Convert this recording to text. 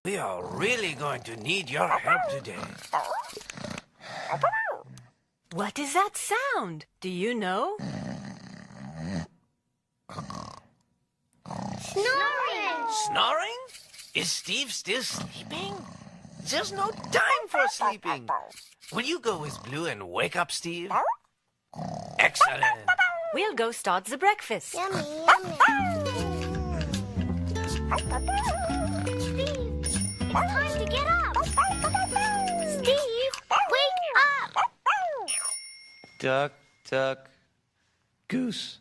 We are really going to need your help today. What is that sound? Do you know? Snoring! Snoring? Is Steve still sleeping? There's no time for sleeping. Will you go with Blue and wake up Steve? Excellent. We'll go start the breakfast. Yummy, yummy. Steve, it's time to get up. Steve, wake up. Duck, duck, goose.